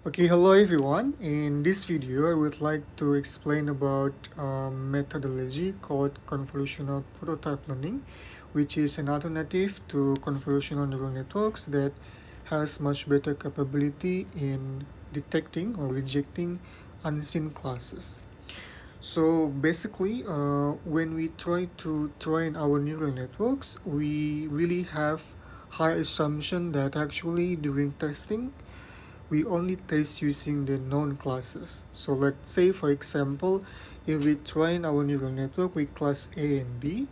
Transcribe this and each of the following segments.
Okay, hello everyone. In this video, I would like to explain about a methodology called convolutional prototype learning, which is an alternative to convolutional neural networks that has much better capability in detecting or rejecting unseen classes. So basically, when we try to train our neural networks, we really have high assumption that actually during testing we only test using the known classes. So let's say, for example, if we train our neural network with class A and B,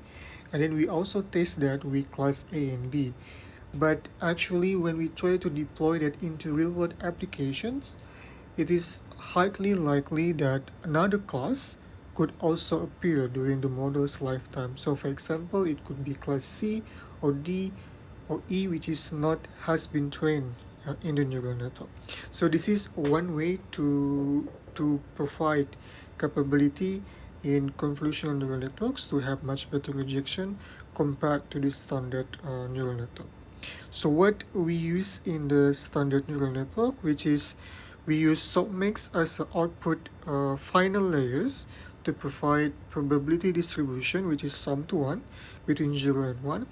and then we also test that with class A and B. But actually, when we try to deploy that into real-world applications, it is highly likely that another class could also appear during the model's lifetime. So for example, it could be class C or D or E, which is not has been trained in the neural network. So this is one way to provide capability in convolutional neural networks to have much better rejection compared to the standard neural network. So what we use in the standard neural network, which is we use softmax as the output final layers to provide probability distribution, which is sum to 1 between 0 and 1.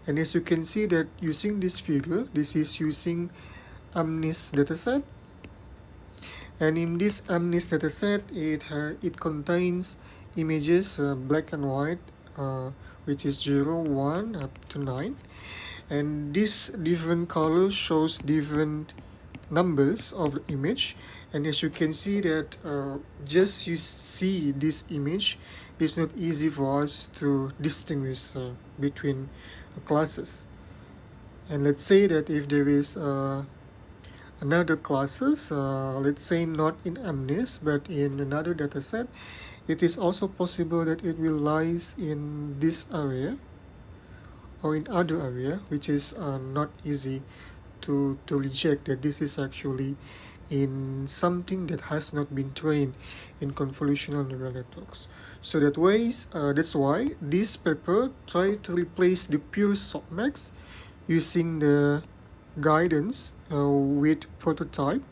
And as you can see that using this figure, this is using Amnis dataset. And in this Amnis dataset, it contains images black and white, which is 0, 1 up to 9. And this different colors shows different numbers of the image, and as you can see that just you see this image, it's not easy for us to distinguish between classes. And let's say that if there is another classes, let's say not in Amnis but in another dataset, it is also possible that it will lies in this area or in other area, which is not easy to reject that this is actually in something that has not been trained in convolutional neural networks. So that's why this paper try to replace the pure softmax using the guidance with prototype,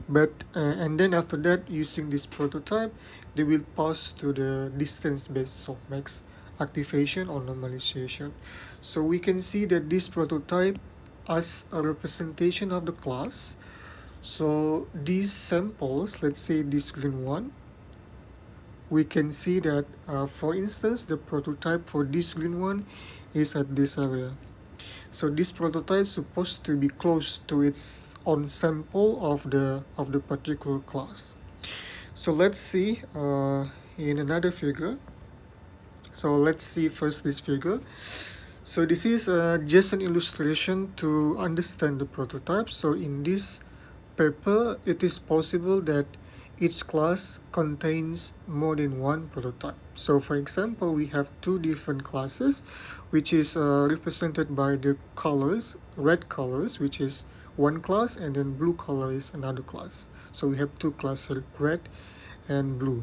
but and then after that, using this prototype, they will pass to the distance-based softmax activation or normalization. So we can see that this prototype as a representation of the class. So these samples, let's say this green one, we can see that for instance the prototype for this green one is at this area. So this prototype is supposed to be close to its own sample of the particular class. So let's see in another figure. So let's see first this figure. So this is just an illustration to understand the prototype. So in this paper, it is possible that each class contains more than one prototype. So for example, we have two different classes, which is represented by the colors, red colors, which is one class, and then blue color is another class. So we have two classes, red and blue.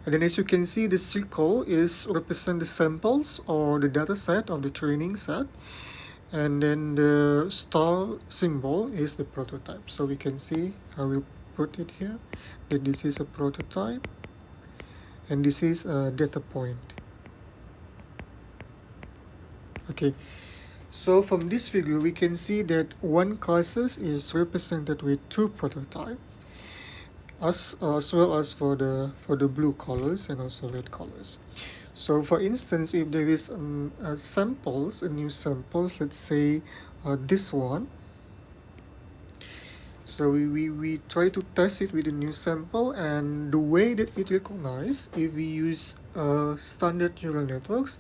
And then as you can see, the circle is represent the samples or the data set of the training set. And then the star symbol is the prototype. So we can see, I will put it here, that this is a prototype and this is a data point. Okay, so from this figure we can see that one classes is represented with two prototypes, as well as for the blue colors and also red colors. So for instance, if there is a new samples, let's say this one. So we try to test it with a new sample, and the way that it recognizes, if we use standard neural networks,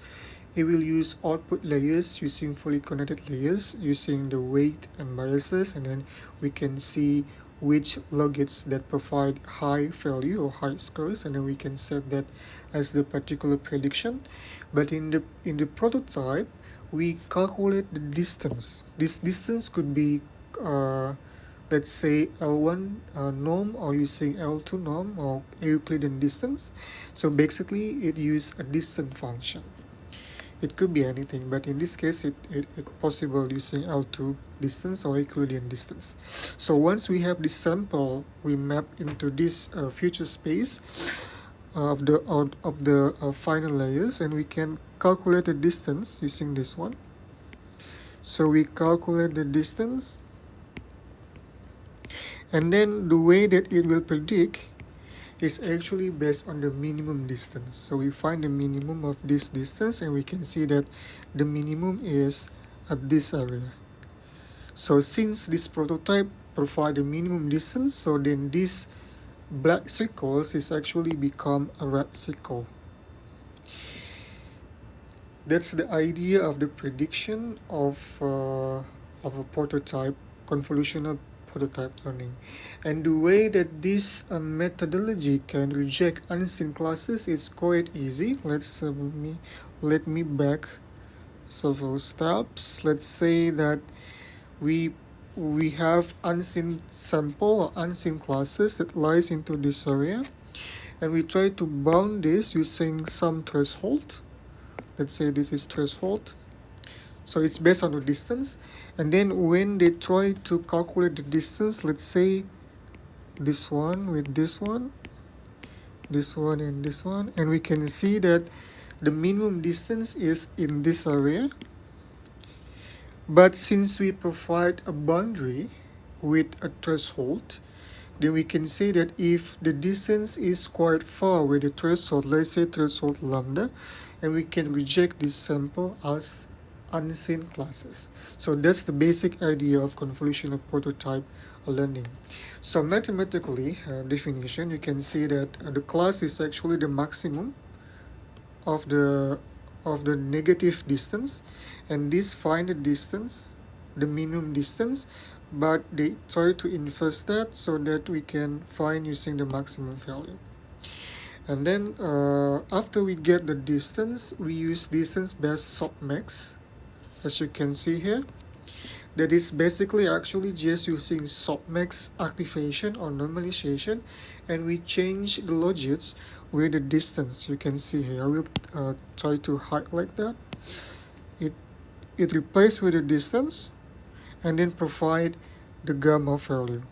it will use output layers using fully connected layers using the weight and biases, and then we can see which logates that provide high value or high scores, and then we can set that as the particular prediction. But in the prototype, we calculate the distance. This distance could be let's say L1 norm or using L2 norm or Euclidean distance. So basically it uses a distance function. It could be anything, but in this case it possible using L2 distance or Euclidean distance. So once we have this sample, we map into this future space of the final layers, and we can calculate the distance using this one. So we calculate the distance, and then the way that it will predict is actually based on the minimum distance. So we find the minimum of this distance, and we can see that the minimum is at this area. So since this prototype provide a minimum distance, so then this black circles is actually become a red circle. That's the idea of the prediction of a prototype, convolutional prototype learning. And the way that this methodology can reject unseen classes is quite easy. Let me back several steps. Let's say that we have unseen sample or unseen classes that lies into this area, and we try to bound this using some threshold. Let's say this is threshold, so it's based on the distance. And then when they try to calculate the distance, let's say this one with this one, this one and this one, and we can see that the minimum distance is in this area. But since we provide a boundary with a threshold, then we can say that if the distance is quite far with the threshold, let's say threshold lambda, and we can reject this sample as unseen classes. So that's the basic idea of convolutional prototype learning. So mathematically, definition, you can see that the class is actually the maximum of the negative distance, and this find the distance, the minimum distance, but they try to inverse that so that we can find using the maximum value. And then after we get the distance, we use distance based softmax, as you can see here. That is basically actually just using softmax activation or normalization, and we change the logits with the distance. You can see here, I will try to highlight that. It replaces with the distance and then provide the gamma value.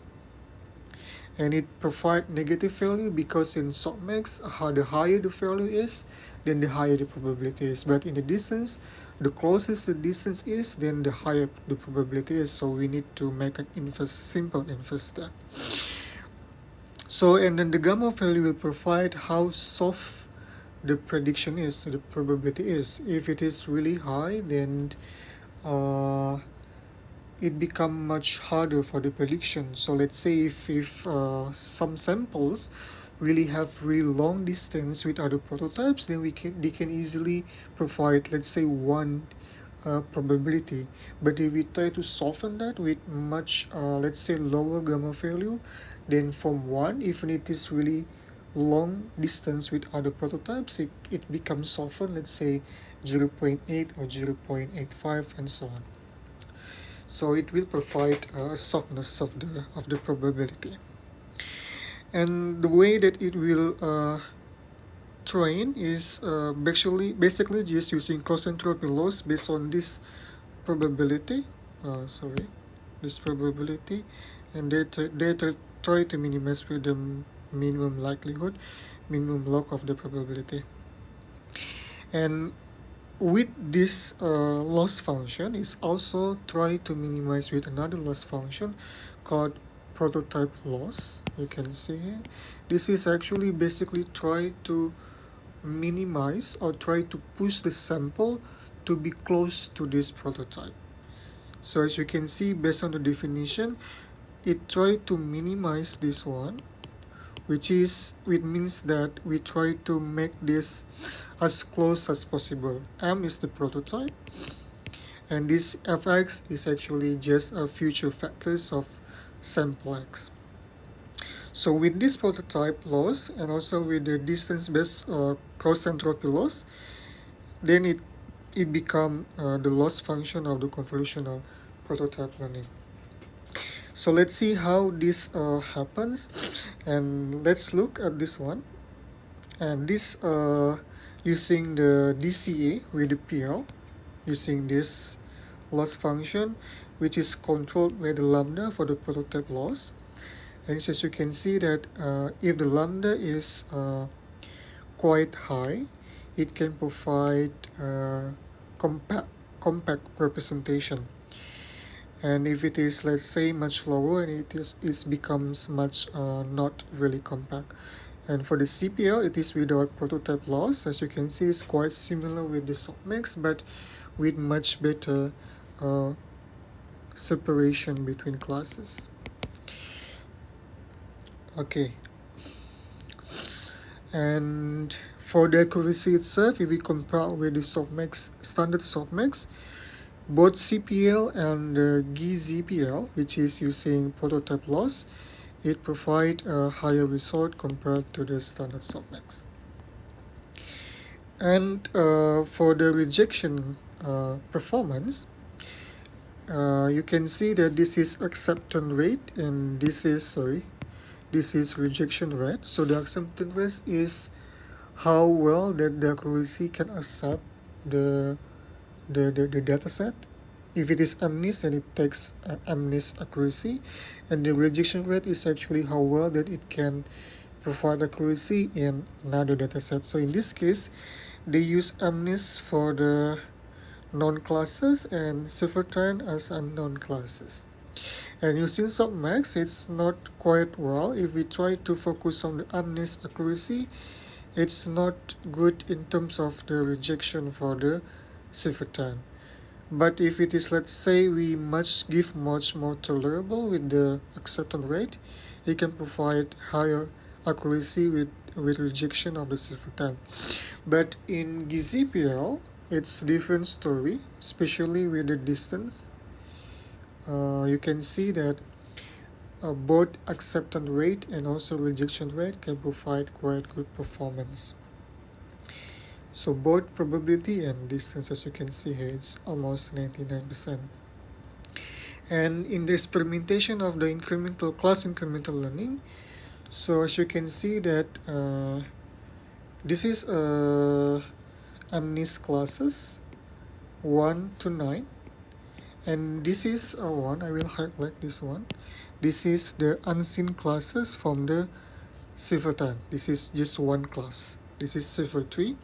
And it provide negative value because in softmax, the higher the value is, then the higher the probability is. But in the distance, the closest the distance is, then the higher the probability is. So we need to make an inverse, simple inverse step. So, and then the gamma value will provide how soft the prediction is, the probability is. If it is really high, then it become much harder for the prediction. So let's say if some samples really have really long distance with other prototypes, then they can easily provide, let's say, one probability. But if we try to soften that with much let's say lower gamma value, then from 1, even it is really long distance with other prototypes, it becomes softened, let's say 0.8 or 0.85 and so on. So it will provide a softness of the probability. And the way that it will train is basically just using cross entropy loss based on this probability. This probability, and they try to minimize with the minimum likelihood, minimum log of the probability. And with this loss function is also try to minimize with another loss function called prototype loss. You can see here, this is actually basically try to minimize or try to push the sample to be close to this prototype. So as you can see, based on the definition, it try to minimize this one, which means that we try to make this as close as possible. M is the prototype, and this fx is actually just a future factors of sample x. So with this prototype loss and also with the distance-based cross entropy loss, then it become the loss function of the convolutional prototype learning. So let's see how this happens, and let's look at this one. And this using the DCA with the PL, using this loss function, which is controlled by the lambda for the prototype loss. And as you can see that if the lambda is quite high, it can provide compact compact representation. And if it is, let's say, much lower, and it becomes much not really compact. And for the CPL, it is without prototype loss. As you can see, it's quite similar with the softmax, but with much better uh, separation between classes. Okay, and for the accuracy itself, if we compare with the softmax, standard softmax, both CPL and GZPL, which is using prototype loss, it provides a higher result compared to the standard softmax. And for the rejection performance, you can see that this is acceptance rate and this is rejection rate. So the acceptance rate is how well that the accuracy can accept the data set. If it is MNIST, then it takes MNIST accuracy, and the rejection rate is actually how well that it can provide accuracy in another data set. So in this case, they use MNIST for the known classes and Silvertine as unknown classes. And using softmax, it's not quite well. If we try to focus on the MNIST accuracy, it's not good in terms of the rejection for the Silvertine. But if it is, let's say, we give much more tolerable with the acceptance rate, it can provide higher accuracy with rejection of the Silvertine. But in GZPL, it's different story, especially with the distance. You can see that both acceptance rate and also rejection rate can provide quite good performance. So both probability and distance, as you can see here, it's almost 99%. And in the experimentation of the class incremental learning, so as you can see that this is MNIST classes 1 to 9, and this is one, I will highlight this one. This is the unseen classes from the Silvertine. This is just one class. This is Silver 3.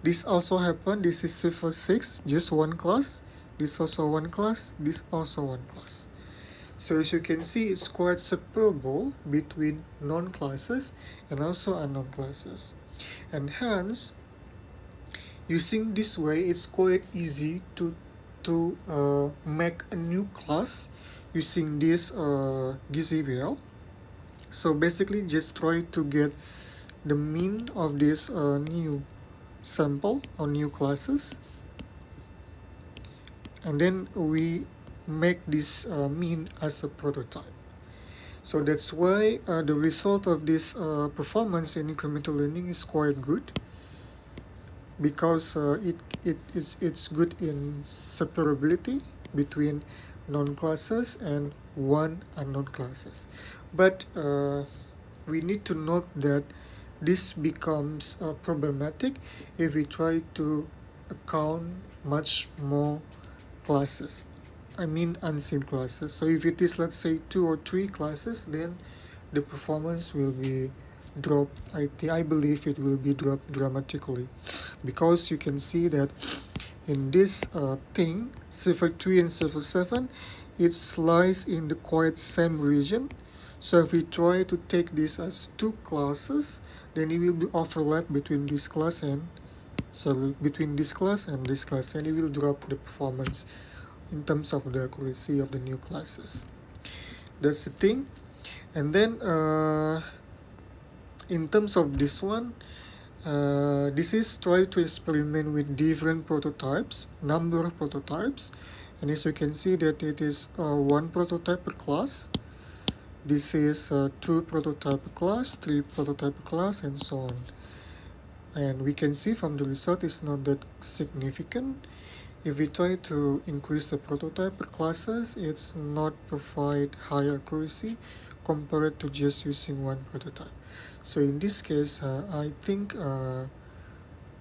This also happened. This is Silver 6, just one class. This also one class. This also one class. So as you can see, it's quite separable between known classes and also unknown classes. And hence, using this way, it's quite easy to make a new class using this GZBL. So basically, just try to get the mean of this new sample or new classes, and then we make this mean as a prototype. So that's why the result of this performance in incremental learning is quite good, because it's good in separability between known classes and one unknown classes. But we need to note that this becomes problematic if we try to account much more classes. I mean unseen classes. So if it is, let's say, 2 or 3 classes, then the performance will be dropped. I believe it will be dropped dramatically, because you can see that in this thing, Silver 3 and Silver 7, it lies in the quite same region. So if we try to take this as 2 classes, then it will be overlap between this class and between this class and this class, and it will drop the performance in terms of the accuracy of the new classes. That's the thing. And then in terms of this one, this is try to experiment with different prototypes, number of prototypes, and as you can see that it is 1 prototype per class. This is 2 prototype per class, 3 prototype per class, and so on. And we can see from the result it's not that significant. If we try to increase the prototype per classes, it's not provide higher accuracy compared to just using 1 prototype. So in this case, I think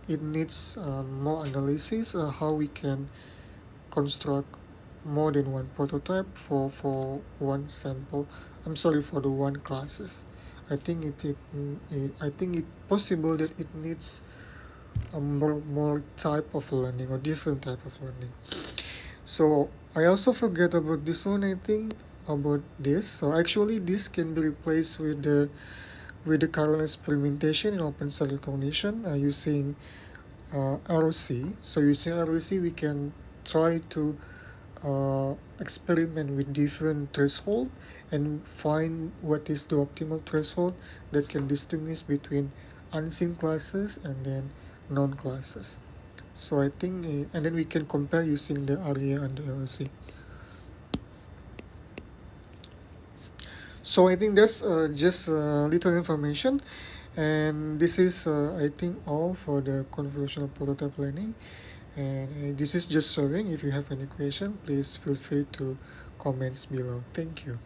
it needs more analysis how we can construct more than one prototype for one sample. I'm sorry, for the one classes. I think it possible that it needs a more type of learning or different type of learning. So I also forget about this one. I think about this. So actually, this can be replaced with the current experimentation in open cell recognition using ROC. So using ROC, we can try to experiment with different threshold and find what is the optimal threshold that can distinguish between unseen classes and then known classes. So I think, and then we can compare using the REA and the ROC. So I think that's just little information, and this is I think all for the convolutional prototype planning. And this is just showing. If you have any question, please feel free to comments below. Thank you.